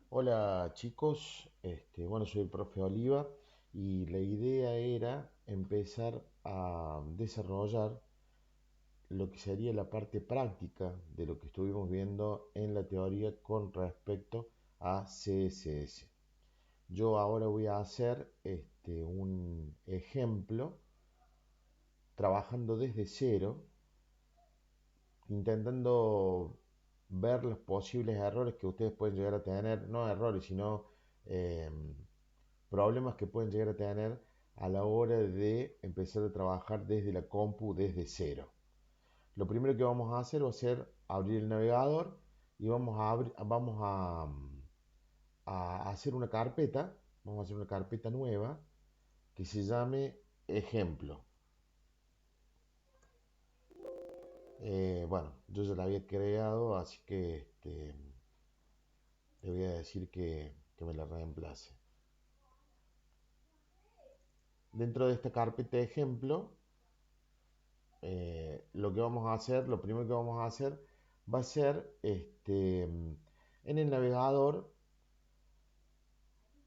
Hola chicos, bueno, soy el profe Oliva y la idea era empezar a desarrollar lo que sería la parte práctica de lo que estuvimos viendo en la teoría con respecto a CSS. Yo ahora voy a hacer un ejemplo trabajando desde cero, intentando ver los posibles errores que ustedes pueden llegar a tener, no errores, sino em, problemas que pueden llegar a tener a la hora de empezar a trabajar desde la compu desde cero. Lo primero que vamos a hacer va a ser abrir el navegador y vamos a hacer una carpeta, vamos a hacer una carpeta nueva que se llame ejemplo. Bueno, yo ya la había creado, así que le voy a decir que me la reemplace. Dentro de esta carpeta de ejemplo lo que vamos a hacer, lo primero que vamos a hacer va a ser en el navegador.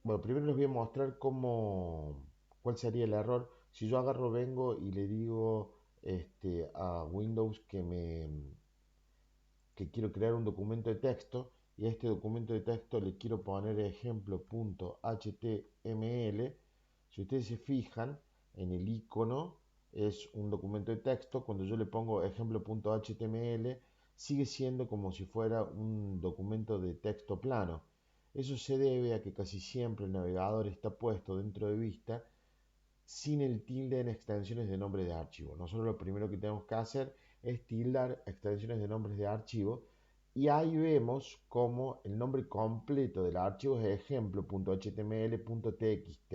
Bueno, primero les voy a mostrar cuál sería el error. Si yo agarro, vengo y le digo a Windows que quiero crear un documento de texto y a este documento de texto le quiero poner ejemplo.html. Si ustedes se fijan en el icono, es un documento de texto. Cuando yo le pongo ejemplo.html, sigue siendo como si fuera un documento de texto plano. Eso se debe a que casi siempre el navegador está puesto dentro de vista sin el tilde en extensiones de nombre de archivo. Nosotros lo primero que tenemos que hacer es tildar extensiones de nombres de archivo y ahí vemos como el nombre completo del archivo es ejemplo.html.txt.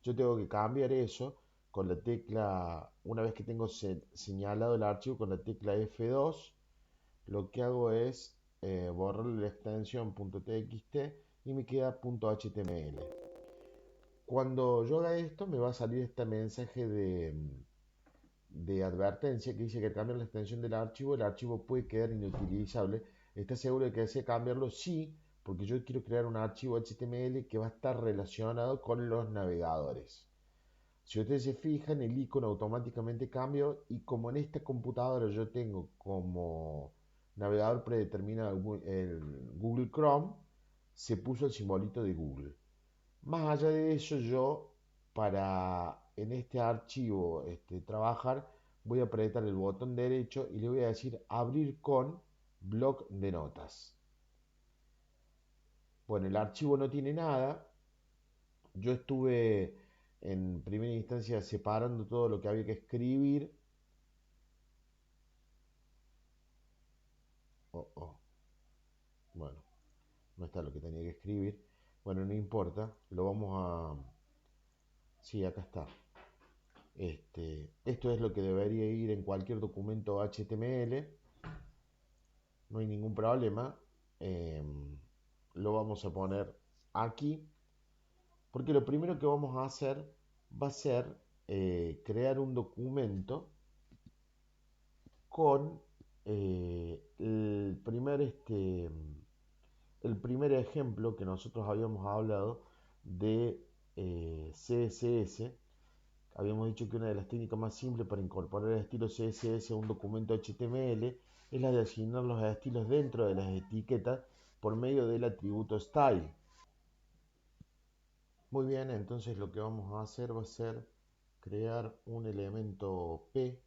Yo tengo que cambiar eso con la tecla, una vez que tengo señalado el archivo con la tecla F2, lo que hago es borrar la extensión .txt y me queda .html. Cuando yo haga esto me va a salir este mensaje de advertencia que dice que al cambiar la extensión del archivo, el archivo puede quedar inutilizable. ¿Está seguro de que desea cambiarlo? Sí, porque yo quiero crear un archivo HTML que va a estar relacionado con los navegadores. Si ustedes se fijan, el icono automáticamente cambió y como en esta computadora yo tengo como navegador predeterminado el Google Chrome, se puso el simbolito de Google. Más allá de eso, yo para en este archivo trabajar, voy a apretar el botón derecho y le voy a decir abrir con bloc de notas. Bueno, el archivo no tiene nada. Yo estuve en primera instancia separando todo lo que había que escribir. Oh, oh. Bueno, no está lo que tenía que escribir. Bueno, no importa. Lo vamos a... Sí, acá está. Esto es lo que debería ir en cualquier documento HTML. No hay ningún problema. Lo vamos a poner aquí. Porque lo primero que vamos a hacer va a ser crear un documento con el primer ejemplo que nosotros habíamos hablado de CSS. Habíamos dicho que una de las técnicas más simples para incorporar el estilo CSS a un documento HTML es la de asignar los estilos dentro de las etiquetas por medio del atributo style. Muy bien, entonces lo que vamos a hacer va a ser crear un elemento P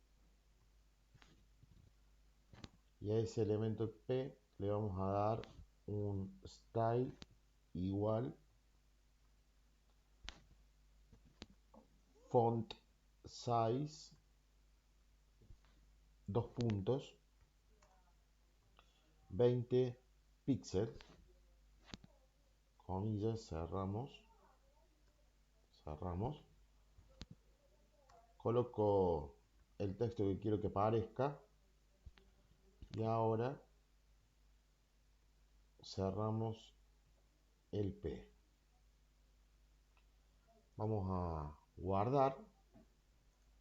y a ese elemento P le vamos a dar un style igual font size, dos puntos, 20 píxeles, comillas, cerramos, coloco el texto que quiero que aparezca y ahora cerramos el P. Vamos a guardar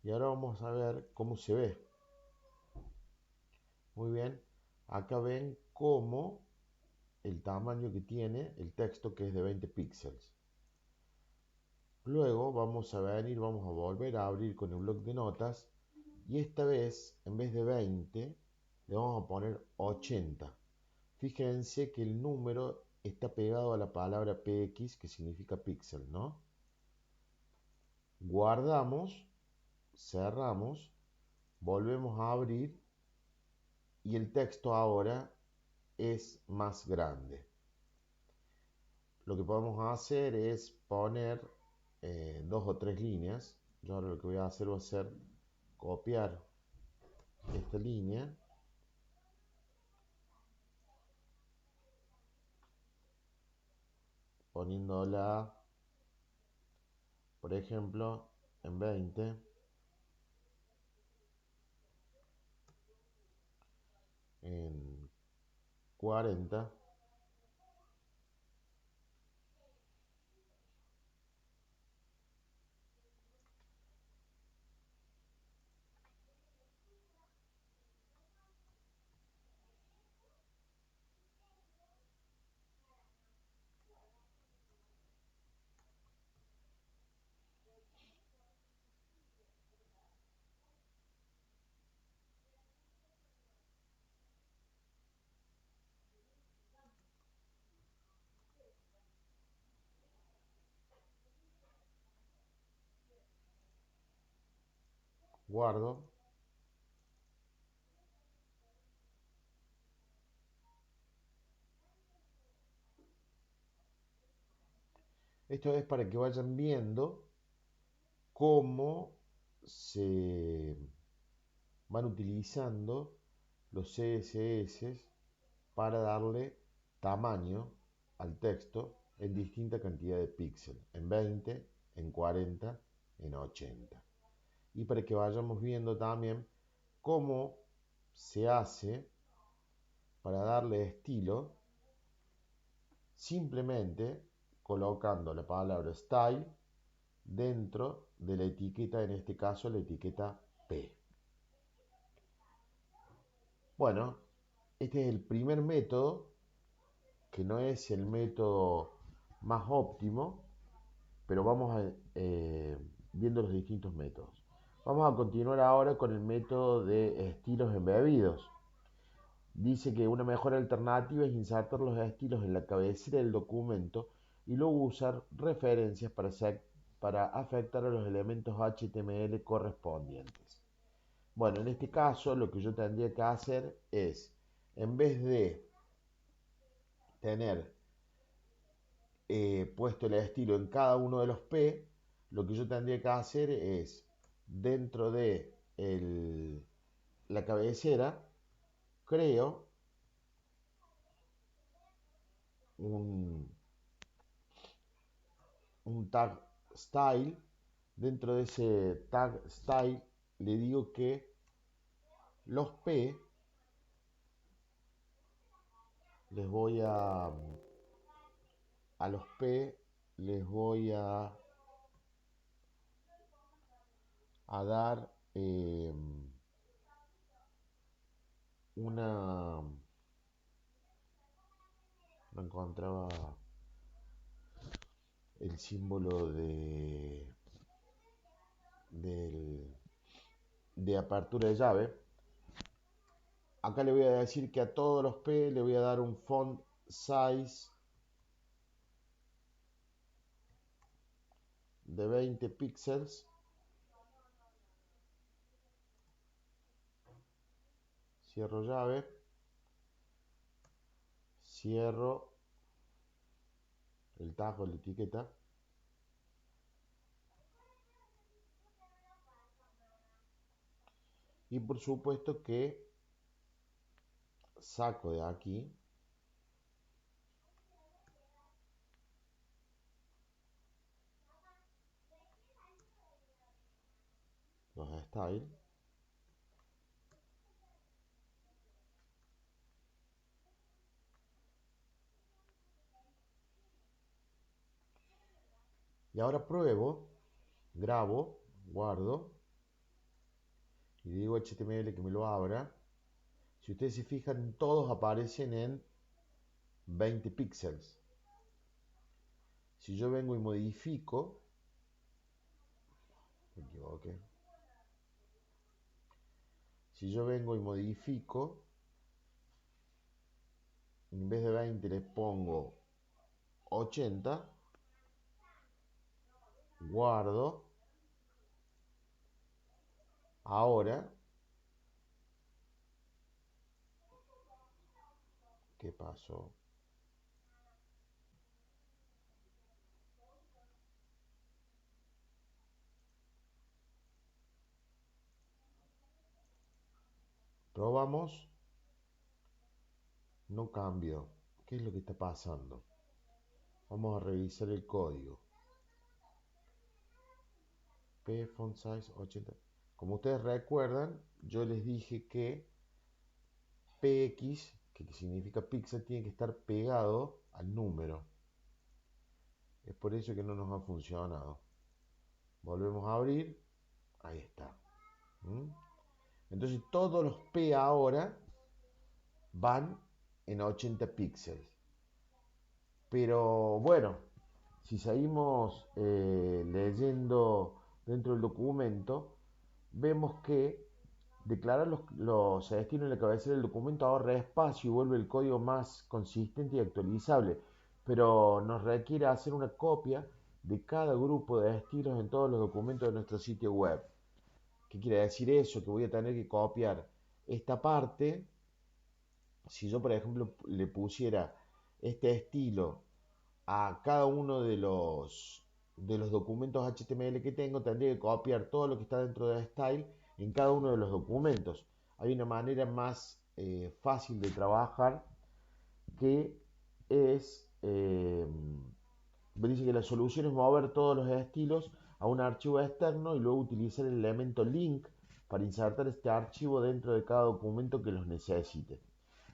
y ahora vamos a ver cómo se ve. Muy bien, acá ven cómo el tamaño que tiene el texto, que es de 20 píxeles. Luego vamos a volver a abrir con el bloc de notas y esta vez, en vez de 20, le vamos a poner 80. Fíjense que el número está pegado a la palabra px, que significa píxel, ¿no? Guardamos, cerramos, volvemos a abrir y el texto ahora es más grande. Lo que podemos hacer es poner 2 o 3 líneas. Yo ahora lo que voy a hacer va a ser copiar esta línea, poniéndola, por ejemplo, en 20, en 40, guardo. Esto es para que vayan viendo cómo se van utilizando los CSS para darle tamaño al texto en distinta cantidad de píxeles, en 20, en 40, en 80. Y para que vayamos viendo también cómo se hace para darle estilo simplemente colocando la palabra style dentro de la etiqueta, en este caso la etiqueta P. Bueno, este es el primer método, que no es el método más óptimo, pero vamos viendo los distintos métodos. Vamos a continuar ahora con el método de estilos embebidos. Dice que una mejor alternativa es insertar los estilos en la cabecera del documento y luego usar referencias para afectar a los elementos HTML correspondientes. Bueno, en este caso lo que yo tendría que hacer es, en vez de tener puesto el estilo en cada uno de los P, lo que yo tendría que hacer es, dentro de la cabecera, creo un, un tag style. Dentro de ese tag style le digo que los P les voy a los P les voy a dar una, no encontraba el símbolo de apertura de llave. Acá le voy a decir que a todos los P le voy a dar un font size de 20 píxeles. Cierro llave. Cierro el tag o la etiqueta. Y por supuesto que saco de aquí los styles. Y ahora pruebo, grabo, guardo y le digo a HTML que me lo abra. Si ustedes se fijan, todos aparecen en 20 píxeles. Si yo vengo y modifico, me equivoqué. Si yo vengo y modifico, en vez de 20 le pongo 80, guardo. Ahora, ¿qué pasó? Probamos, no cambió. ¿Qué es lo que está pasando? Vamos a revisar el código. P font size 80. Como ustedes recuerdan, yo les dije que PX, que significa píxel, tiene que estar pegado al número. Es por eso que no nos ha funcionado. Volvemos a abrir. Ahí está. ¿Mm? Entonces todos los P ahora van en 80 píxeles. Pero bueno, si seguimos leyendo dentro del documento, vemos que declarar los destinos en la cabecera del documento ahorra espacio y vuelve el código más consistente y actualizable, pero nos requiere hacer una copia de cada grupo de estilos en todos los documentos de nuestro sitio web. ¿Qué quiere decir eso? Que voy a tener que copiar esta parte. Si yo, por ejemplo, le pusiera este estilo a cada uno de los documentos HTML que tengo, tendría que copiar todo lo que está dentro de style en cada uno de los documentos. Hay una manera más fácil de trabajar que es, dice que la solución es mover todos los estilos a un archivo externo y luego utilizar el elemento link para insertar este archivo dentro de cada documento que los necesite.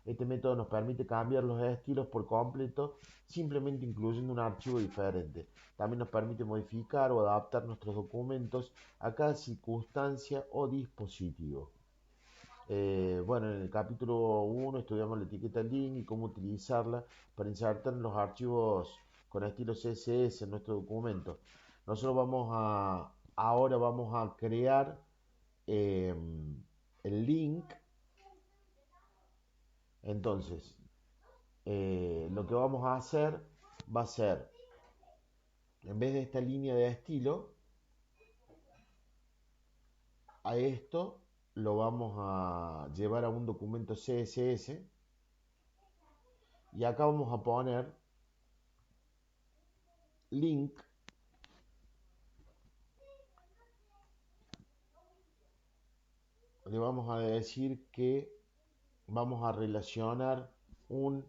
Este método nos permite cambiar los estilos por completo simplemente incluyendo un archivo diferente. También nos permite modificar o adaptar nuestros documentos a cada circunstancia o dispositivo. Bueno, en el capítulo 1 estudiamos la etiqueta link y cómo utilizarla para insertar los archivos con estilo CSS en nuestro documento. Nosotros ahora vamos a crear el link. Entonces, lo que vamos a hacer va a ser, en vez de esta línea de estilo, a esto lo vamos a llevar a un documento CSS y acá vamos a poner link le vamos a decir que vamos a relacionar un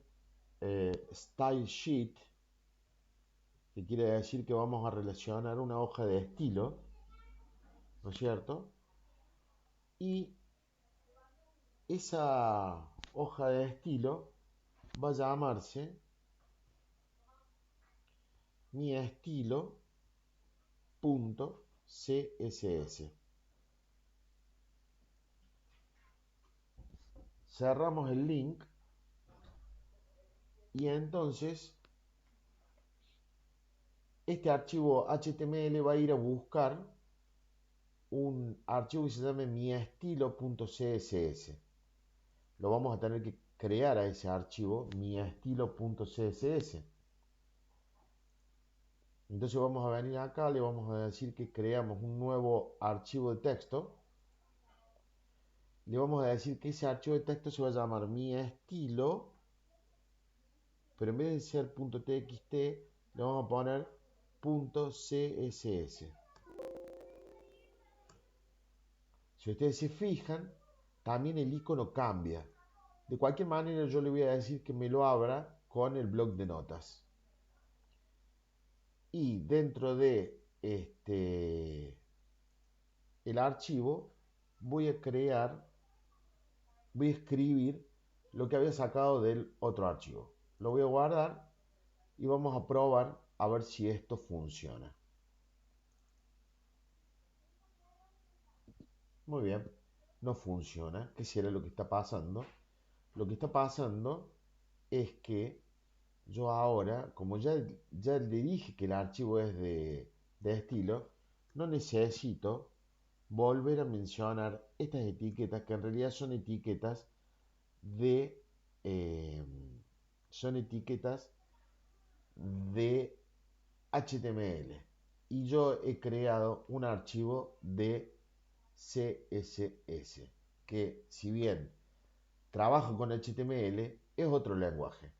style sheet, que quiere decir que vamos a relacionar una hoja de estilo, ¿no es cierto? Y esa hoja de estilo va a llamarse mi estilo.css. Cerramos el link y entonces este archivo HTML va a ir a buscar un archivo que se llame miestilo.css. Lo vamos a tener que crear a ese archivo miestilo.css. Entonces vamos a venir acá, le vamos a decir que creamos un nuevo archivo de texto. Le vamos a decir que ese archivo de texto se va a llamar miestilo, pero en vez de ser .txt, le vamos a poner .css. Si ustedes se fijan, también el icono cambia. De cualquier manera, yo le voy a decir que me lo abra con el bloc de notas. Y dentro de el archivo voy a escribir lo que había sacado del otro archivo. Lo voy a guardar y vamos a probar a ver si esto funciona. Muy bien, no funciona. ¿Qué será lo que está pasando? Lo que está pasando es que yo ahora, como ya le dije que el archivo es de estilo, no necesito volver a mencionar estas etiquetas que en realidad de, eh, son etiquetas de HTML. Y yo he creado un archivo de CSS, que si bien trabajo con HTML, es otro lenguaje.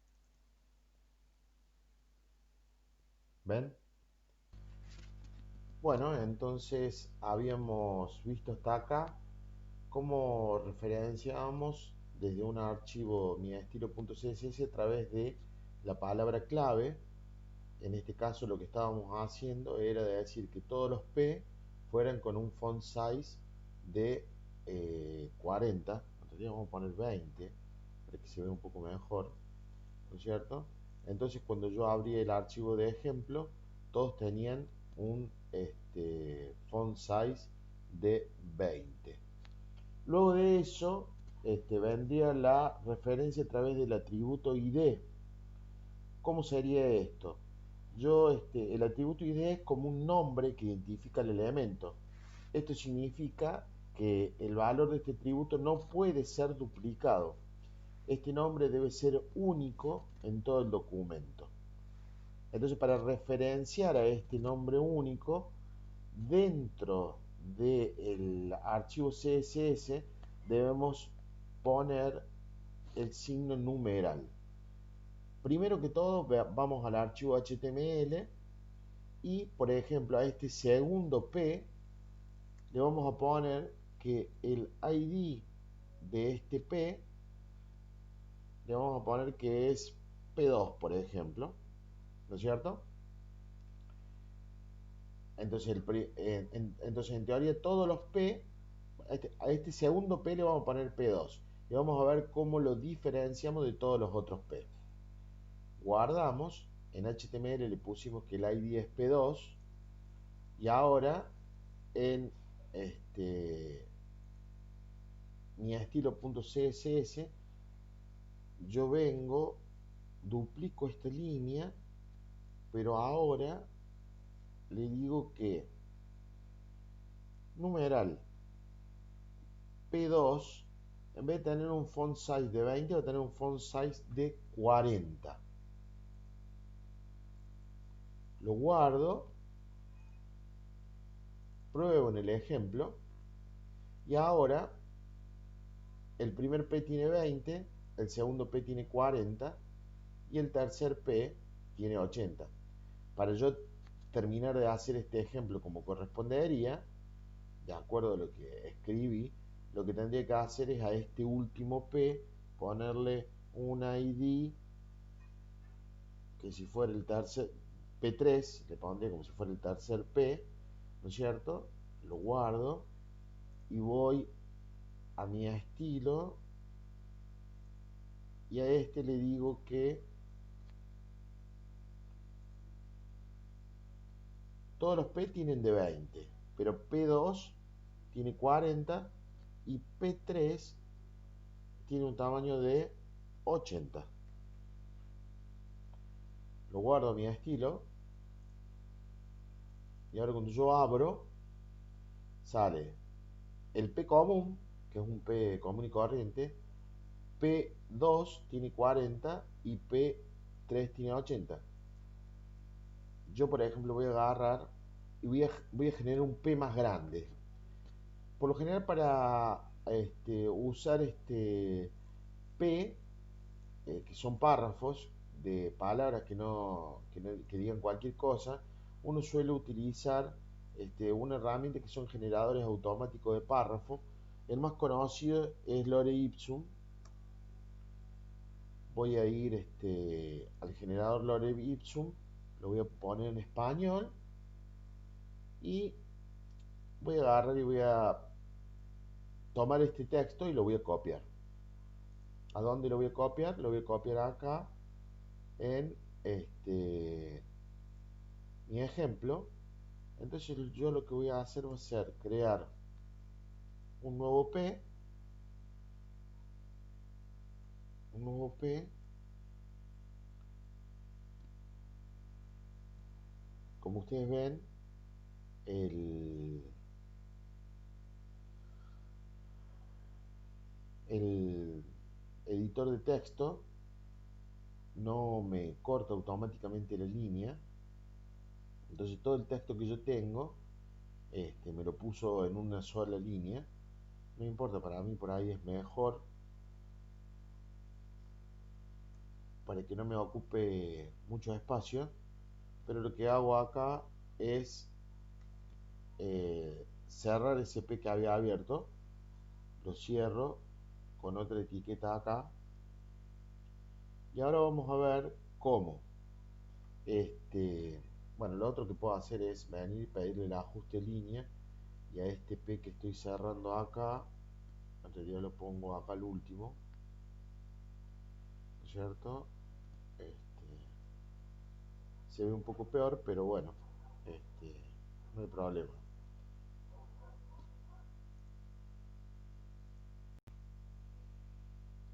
¿Ven? Bueno, entonces habíamos visto hasta acá cómo referenciamos desde un archivo miestilo.css a través de la palabra clave. En este caso lo que estábamos haciendo era decir que todos los P fueran con un font size de 40, entonces vamos a poner 20 para que se vea un poco mejor, ¿no es cierto? Entonces cuando yo abrí el archivo de ejemplo, todos tenían un font size de 20. Luego de eso, vendría la referencia a través del atributo ID. ¿Cómo sería esto? El atributo ID es como un nombre que identifica el elemento. Esto significa que el valor de este atributo no puede ser duplicado. Este nombre debe ser único en todo el documento. Entonces, para referenciar a este nombre único, dentro del archivo CSS debemos poner el signo numeral. Primero que todo, vamos al archivo HTML y, por ejemplo, a este segundo P le vamos a poner que el ID de este P le vamos a poner que es P2, por ejemplo, ¿no es cierto? Entonces, entonces en teoría todos los P, a este segundo P le vamos a poner P2 y vamos a ver cómo lo diferenciamos de todos los otros P. Guardamos, en HTML le pusimos que el ID es P2 y ahora en mi estilo.css yo vengo, duplico esta línea, pero ahora le digo que numeral P2, en vez de tener un font size de 20, va a tener un font size de 40. Lo guardo, pruebo en el ejemplo, y ahora el primer P tiene 20, el segundo P tiene 40 y el tercer P tiene 80. Para yo terminar de hacer este ejemplo como correspondería, de acuerdo a lo que escribí, lo que tendría que hacer es a este último P ponerle un ID que si fuera el tercer P3, le pondría como si fuera el tercer P, ¿no es cierto? Lo guardo y voy a mi estilo y a este le digo que todos los P tienen de 20, pero P2 tiene 40 y P3 tiene un tamaño de 80. Lo guardo a mi estilo y ahora cuando yo abro sale el P común, que es un P común y corriente, P2 tiene 40 y P3 tiene 80. Yo, por ejemplo, voy a agarrar y voy a generar un P más grande. Por lo general, para usar P, que son párrafos de palabras que digan cualquier cosa, uno suele utilizar una herramienta que son generadores automáticos de párrafos. El más conocido es Lore Ipsum. Voy a ir al generador Lore Ipsum, lo voy a poner en español y voy a agarrar y voy a tomar este texto y lo voy a copiar. ¿A dónde lo voy a copiar? Lo voy a copiar acá en mi ejemplo. Entonces yo lo que voy a hacer va a ser crear un nuevo P, un nuevo P como ustedes ven, el, el editor de texto no me corta automáticamente la línea. Entonces todo el texto que yo tengo me lo puso en una sola línea. No importa, para mí por ahí es mejor, para que no me ocupe mucho espacio. Pero lo que hago acá es cerrar ese P que había abierto, lo cierro con otra etiqueta acá, y ahora vamos a ver cómo. Bueno, lo otro que puedo hacer es venir y pedirle el ajuste de línea, y a este P que estoy cerrando acá, en realidad lo pongo acá al último, ¿no es cierto? Se ve un poco peor, pero bueno, no hay problema.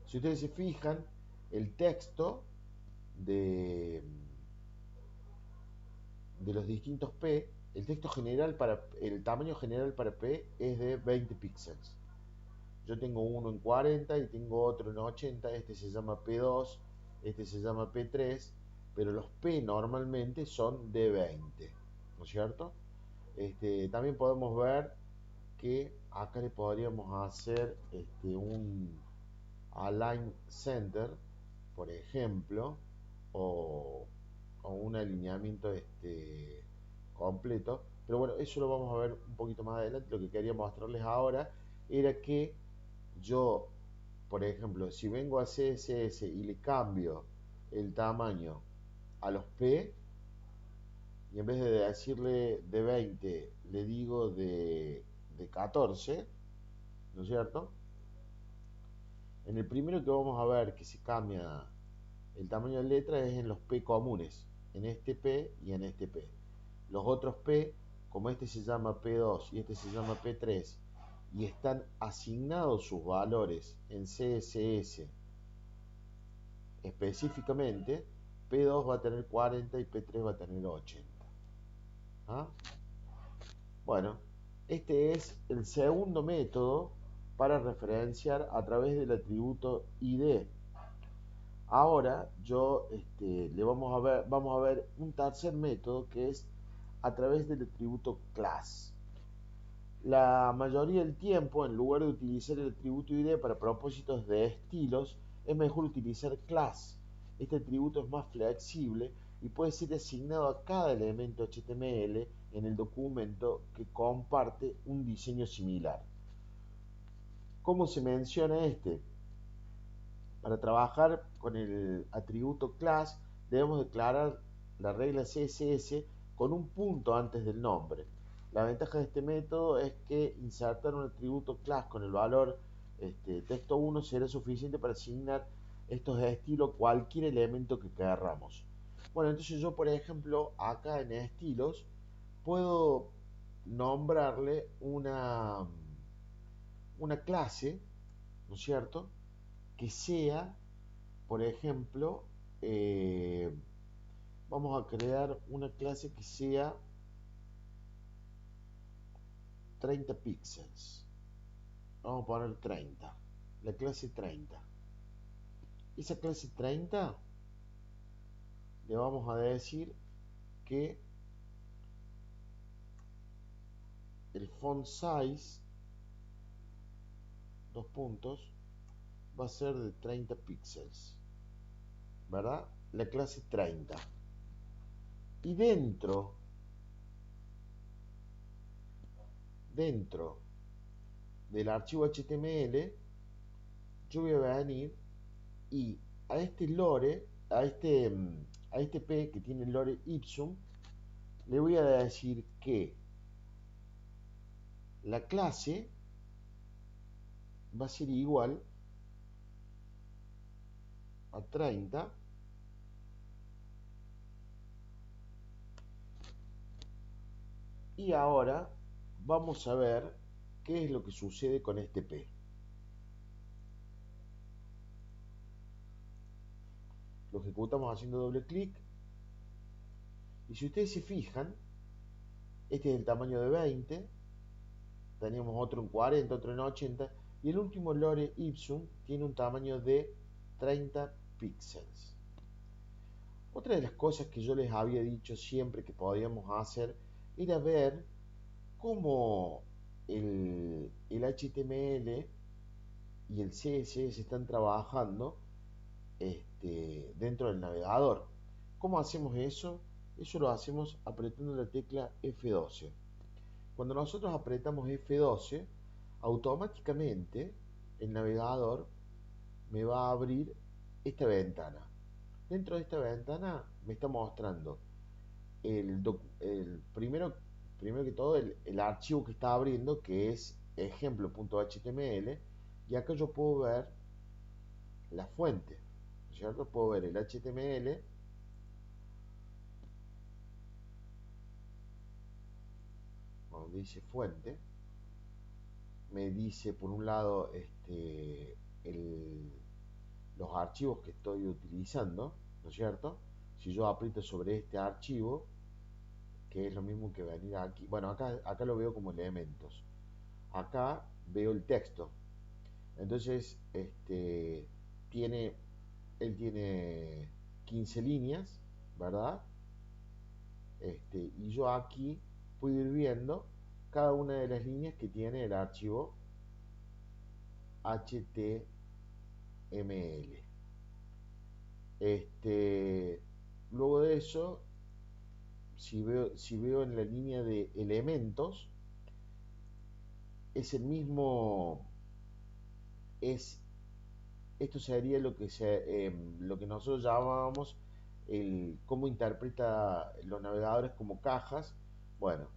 Si ustedes se fijan, el texto de, de los distintos P, el texto general para el tamaño general para P es de 20 píxeles. Yo tengo uno en 40 y tengo otro en 80. Este se llama P2, este se llama P3, pero los P normalmente son de 20, ¿no es cierto? También podemos ver que acá le podríamos hacer un align center, por ejemplo, o, o un alineamiento completo. Pero bueno, eso lo vamos a ver un poquito más adelante. Lo que quería mostrarles ahora era que yo, por ejemplo, si vengo a CSS y le cambio el tamaño a los P, y en vez de decirle de 20, le digo de 14, ¿no es cierto? En el primero que vamos a ver que se cambia el tamaño de letra es en los P comunes, en este P y en este P. Los otros P, como este se llama P2 y este se llama P3, y están asignados sus valores en CSS específicamente, P2 va a tener 40 y P3 va a tener 80. ¿Ah? Bueno, este es el segundo método para referenciar a través del atributo ID. Ahora vamos a ver un tercer método que es a través del atributo class. La mayoría del tiempo, en lugar de utilizar el atributo ID para propósitos de estilos, es mejor utilizar class. Este atributo es más flexible y puede ser asignado a cada elemento HTML en el documento que comparte un diseño similar. ¿Cómo se menciona este? Para trabajar con el atributo class debemos declarar la regla CSS con un punto antes del nombre. La ventaja de este método es que insertar un atributo class con el valor texto 1 será suficiente para asignar estos estilos cualquier elemento que queramos. Bueno, entonces yo por ejemplo acá en estilos puedo nombrarle una clase, ¿no es cierto?, que sea, por ejemplo, eh, vamos a crear una clase que sea 30 píxeles. Vamos a poner 30. La clase 30. Esa clase 30 le vamos a decir que el font size, dos puntos, va a ser de 30 píxeles, ¿verdad? La clase 30. Y dentro del archivo HTML, yo voy a venir y a este lore, a este P que tiene el lore ipsum, le voy a decir que la clase va a ser igual a 30 y ahora vamos a ver qué es lo que sucede con este P. Lo ejecutamos haciendo doble clic Y si ustedes se fijan, este es el tamaño de 20, teníamos otro en 40, otro en 80, y el último Lore Ipsum tiene un tamaño de 30 píxeles. Otra de las cosas que yo les había dicho siempre que podíamos hacer era ver cómo el HTML y el CSS están trabajando dentro del navegador. ¿Cómo hacemos eso? Eso lo hacemos apretando la tecla F12. Cuando nosotros apretamos F12, automáticamente el navegador me va a abrir esta ventana. Dentro de esta ventana me está mostrando primero que todo el archivo que está abriendo, que es ejemplo.html, y acá yo puedo ver la fuente, ¿cierto? Puedo ver el HTML, donde dice fuente, me dice por un lado los archivos que estoy utilizando, ¿no es cierto? Si yo aprieto sobre este archivo, que es lo mismo que venir aquí, bueno, acá lo veo como elementos, acá veo el texto, entonces tiene, él tiene 15 líneas, ¿verdad? Y yo aquí puedo ir viendo cada una de las líneas que tiene el archivo HTML. Luego de eso, si veo en la línea de elementos, es el mismo, es, esto sería lo que nosotros llamábamos cómo interpreta los navegadores como cajas. Bueno,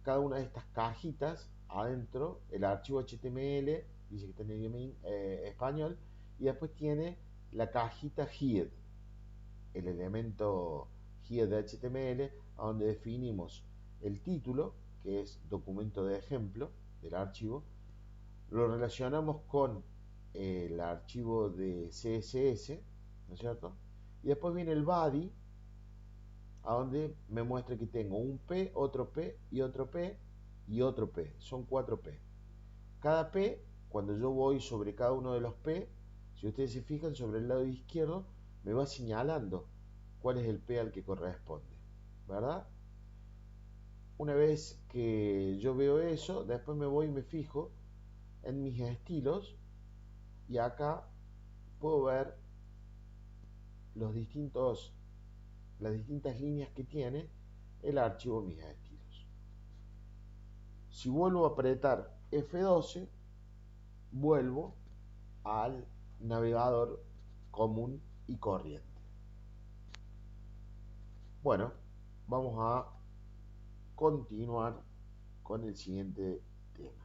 cada una de estas cajitas adentro, el archivo HTML, dice que está en idioma español, y después tiene la cajita head, el elemento head de HTML, a donde definimos el título, que es documento de ejemplo del archivo, lo relacionamos con el archivo de CSS, ¿no es cierto? Y después viene el body, a donde me muestra que tengo un P, otro P y otro P y otro P. Son 4 P. Cada P, cuando yo voy sobre cada uno de los P, si ustedes se fijan sobre el lado izquierdo, me va señalando cuál es el P al que corresponde, ¿verdad? Una vez que yo veo eso, después me voy y me fijo en mis estilos y acá puedo ver las distintas líneas que tiene el archivo mis estilos. Si vuelvo a apretar F12, vuelvo al navegador común y corriente. Bueno, vamos a continuar con el siguiente tema.